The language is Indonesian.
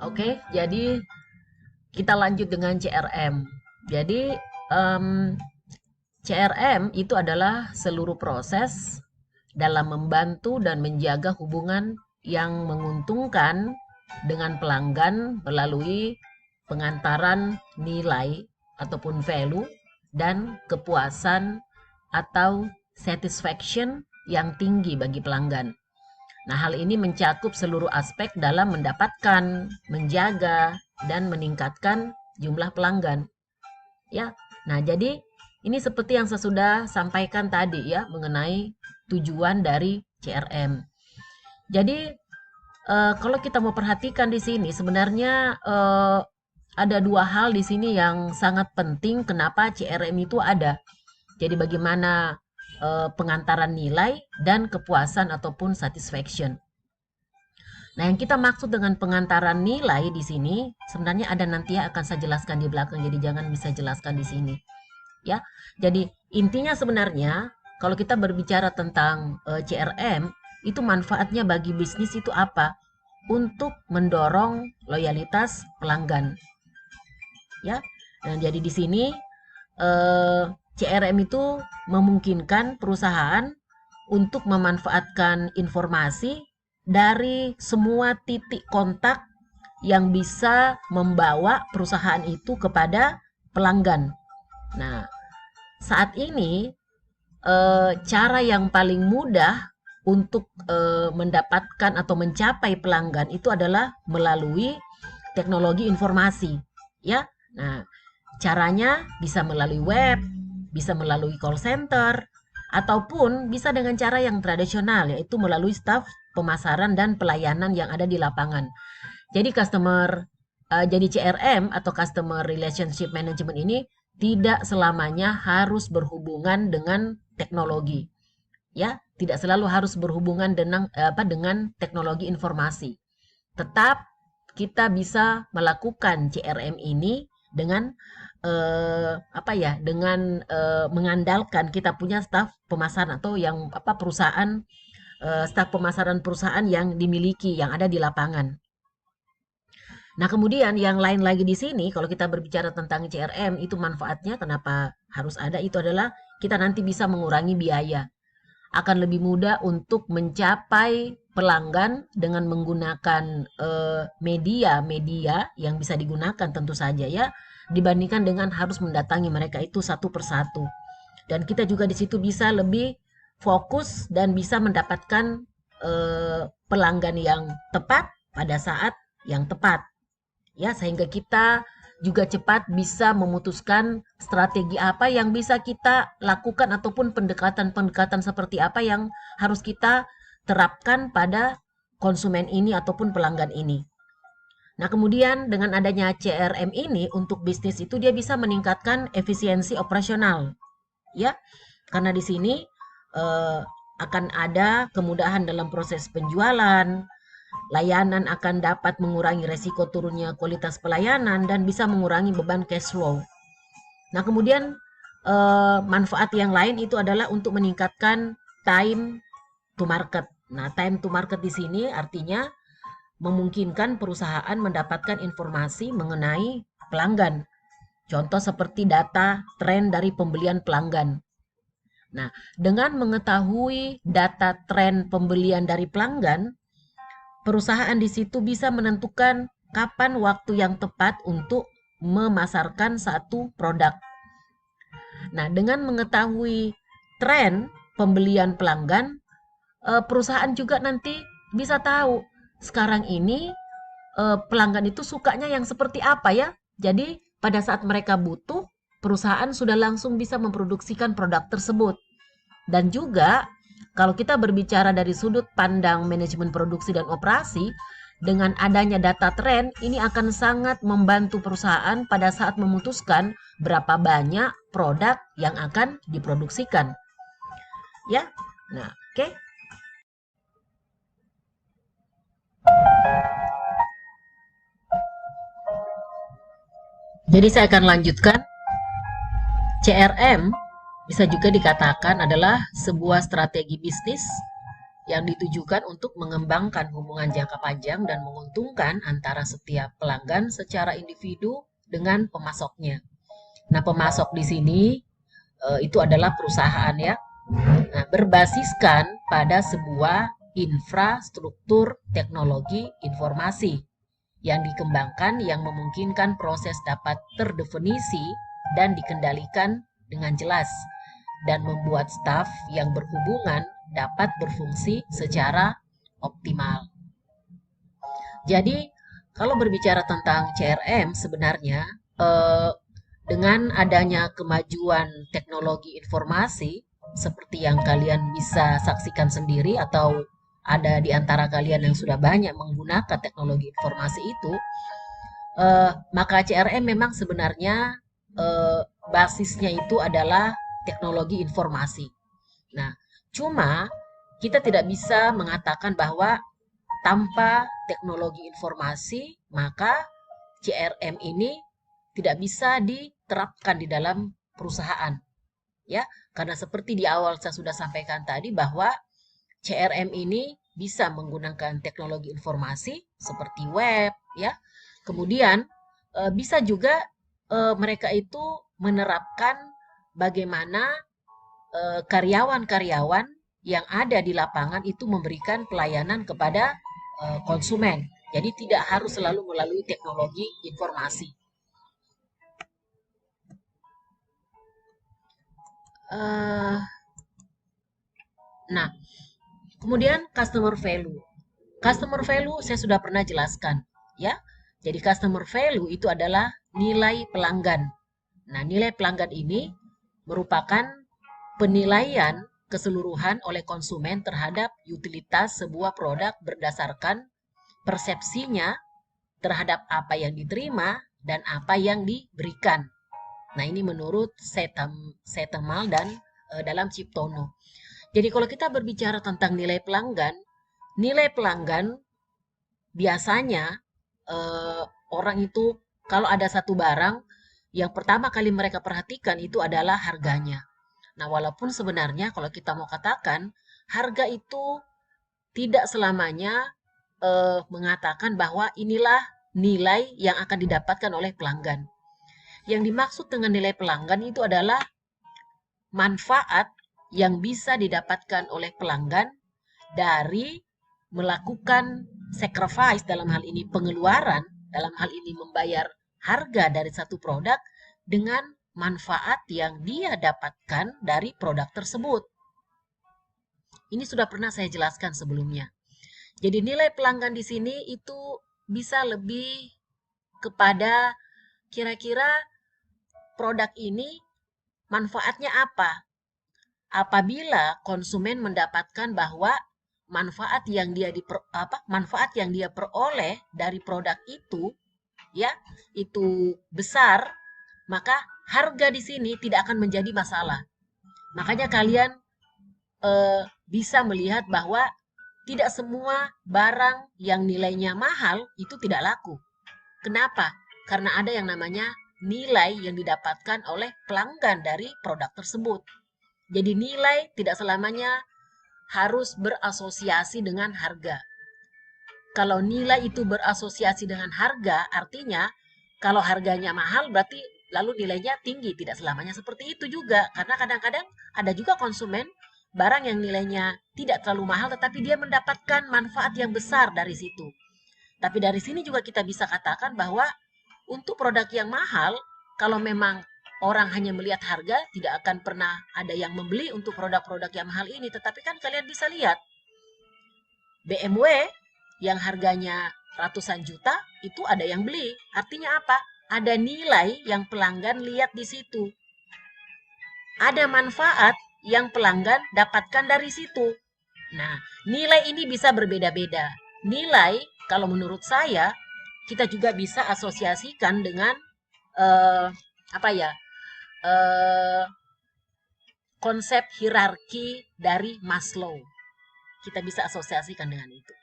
Oke, jadi kita lanjut dengan CRM. Jadi em, CRM itu adalah seluruh proses dalam membantu dan menjaga hubungan yang menguntungkan dengan pelanggan melalui pengantaran nilai ataupun value dan kepuasan atau satisfaction yang tinggi bagi pelanggan. Nah, hal ini mencakup seluruh aspek dalam mendapatkan, menjaga, dan meningkatkan jumlah pelanggan. Ya, nah jadi ini seperti yang saya sudah sampaikan tadi ya mengenai tujuan dari CRM. Jadi kalau kita mau perhatikan di sini sebenarnya ada dua hal di sini yang sangat penting kenapa CRM itu ada. Jadi bagaimana pengantaran nilai dan kepuasan ataupun satisfaction. Nah, yang kita maksud dengan pengantaran nilai di sini sebenarnya ada nanti ya akan saya jelaskan di belakang. Jadi jangan bisa jelaskan di sini. Ya. Jadi intinya sebenarnya kalau kita berbicara tentang CRM itu manfaatnya bagi bisnis itu apa? Untuk mendorong loyalitas pelanggan. Ya. Nah, jadi di sini CRM itu memungkinkan perusahaan untuk memanfaatkan informasi dari semua titik kontak yang bisa membawa perusahaan itu kepada pelanggan. Nah, saat ini cara yang paling mudah untuk mendapatkan atau mencapai pelanggan itu adalah melalui teknologi informasi, ya. Nah, caranya bisa melalui web, bisa melalui call center, ataupun bisa dengan cara yang tradisional, yaitu melalui staf pemasaran dan pelayanan yang ada di lapangan. Jadi CRM atau Customer Relationship Management ini tidak selamanya harus berhubungan dengan teknologi. Ya, tidak selalu harus berhubungan dengan teknologi informasi. Tetap kita bisa melakukan CRM ini dengan mengandalkan kita punya staf pemasaran atau yang perusahaan staf pemasaran perusahaan yang dimiliki yang ada di lapangan. Nah, kemudian yang lain lagi di sini kalau kita berbicara tentang CRM itu manfaatnya kenapa harus ada itu adalah kita nanti bisa mengurangi biaya. Akan lebih mudah untuk mencapai pelanggan dengan menggunakan media-media yang bisa digunakan tentu saja ya dibandingkan dengan harus mendatangi mereka itu satu persatu. Dan kita juga di situ bisa lebih fokus dan bisa mendapatkan pelanggan yang tepat pada saat yang tepat. Ya, sehingga kita juga cepat bisa memutuskan strategi apa yang bisa kita lakukan ataupun pendekatan-pendekatan seperti apa yang harus kita terapkan pada konsumen ini ataupun pelanggan ini. Nah, kemudian dengan adanya CRM ini untuk bisnis itu dia bisa meningkatkan efisiensi operasional. Ya, karena di sini akan ada kemudahan dalam proses penjualan, layanan akan dapat mengurangi resiko turunnya kualitas pelayanan dan bisa mengurangi beban cash flow. Nah, kemudian manfaat yang lain itu adalah untuk meningkatkan time to market. Nah, time to market di sini artinya memungkinkan perusahaan mendapatkan informasi mengenai pelanggan. Contoh seperti data tren dari pembelian pelanggan. Nah, dengan mengetahui data tren pembelian dari pelanggan, perusahaan di situ bisa menentukan kapan waktu yang tepat untuk memasarkan satu produk. Nah, dengan mengetahui tren pembelian pelanggan, perusahaan juga nanti bisa tahu sekarang ini pelanggan itu sukanya yang seperti apa ya. Jadi pada saat mereka butuh, perusahaan sudah langsung bisa memproduksikan produk tersebut. Dan juga kalau kita berbicara dari sudut pandang manajemen produksi dan operasi, dengan adanya data tren, ini akan sangat membantu perusahaan pada saat memutuskan berapa banyak produk yang akan diproduksikan. Ya, nah, oke. Jadi saya akan lanjutkan. CRM bisa juga dikatakan adalah sebuah strategi bisnis yang ditujukan untuk mengembangkan hubungan jangka panjang dan menguntungkan antara setiap pelanggan secara individu dengan pemasoknya. Nah, pemasok di sini itu adalah perusahaan ya. Nah, berbasiskan pada sebuah infrastruktur teknologi informasi yang dikembangkan yang memungkinkan proses dapat terdefinisi dan dikendalikan dengan jelas dan membuat staf yang berhubungan dapat berfungsi secara optimal. Jadi, kalau berbicara tentang CRM sebenarnya eh, dengan adanya kemajuan teknologi informasi seperti yang kalian bisa saksikan sendiri atau ada di antara kalian yang sudah banyak menggunakan teknologi informasi itu, maka CRM memang sebenarnya basisnya itu adalah teknologi informasi. Nah, cuma kita tidak bisa mengatakan bahwa tanpa teknologi informasi maka CRM ini tidak bisa diterapkan di dalam perusahaan. Ya, karena seperti di awal saya sudah sampaikan tadi bahwa CRM ini bisa menggunakan teknologi informasi seperti web, ya. Kemudian bisa juga mereka itu menerapkan bagaimana karyawan-karyawan yang ada di lapangan itu memberikan pelayanan kepada konsumen. Jadi tidak harus selalu melalui teknologi informasi. Nah, kemudian customer value. Customer value saya sudah pernah jelaskan, ya. Jadi customer value itu adalah nilai pelanggan. Nah, nilai pelanggan ini merupakan penilaian keseluruhan oleh konsumen terhadap utilitas sebuah produk berdasarkan persepsinya terhadap apa yang diterima dan apa yang diberikan. Nah, ini menurut Setemal dan dalam Ciptono. Jadi kalau kita berbicara tentang nilai pelanggan biasanya orang itu kalau ada satu barang yang pertama kali mereka perhatikan itu adalah harganya. Nah, walaupun sebenarnya kalau kita mau katakan harga itu tidak selamanya mengatakan bahwa inilah nilai yang akan didapatkan oleh pelanggan. Yang dimaksud dengan nilai pelanggan itu adalah manfaat yang bisa didapatkan oleh pelanggan dari melakukan sacrifice dalam hal ini pengeluaran, dalam hal ini membayar harga dari satu produk dengan manfaat yang dia dapatkan dari produk tersebut. Ini sudah pernah saya jelaskan sebelumnya. Jadi nilai pelanggan di sini itu bisa lebih kepada kira-kira produk ini manfaatnya apa? Apabila konsumen mendapatkan bahwa manfaat yang dia peroleh dari produk itu ya itu besar, maka harga di sini tidak akan menjadi masalah. Makanya kalian bisa melihat bahwa tidak semua barang yang nilainya mahal itu tidak laku. Kenapa? Karena ada yang namanya nilai yang didapatkan oleh pelanggan dari produk tersebut. Jadi nilai tidak selamanya harus berasosiasi dengan harga. Kalau nilai itu berasosiasi dengan harga, artinya kalau harganya mahal berarti lalu nilainya tinggi. Tidak selamanya seperti itu juga. Karena kadang-kadang ada juga konsumen barang yang nilainya tidak terlalu mahal tetapi dia mendapatkan manfaat yang besar dari situ. Tapi dari sini juga kita bisa katakan bahwa untuk produk yang mahal, kalau memang orang hanya melihat harga, tidak akan pernah ada yang membeli untuk produk-produk yang mahal ini. Tetapi kan kalian bisa lihat, BMW yang harganya ratusan juta, itu ada yang beli. Artinya apa? Ada nilai yang pelanggan lihat di situ. Ada manfaat yang pelanggan dapatkan dari situ. Nah, nilai ini bisa berbeda-beda. Nilai, kalau menurut saya, kita juga bisa asosiasikan dengan eh, apa ya konsep hierarki dari Maslow. Kita bisa asosiasikan dengan itu.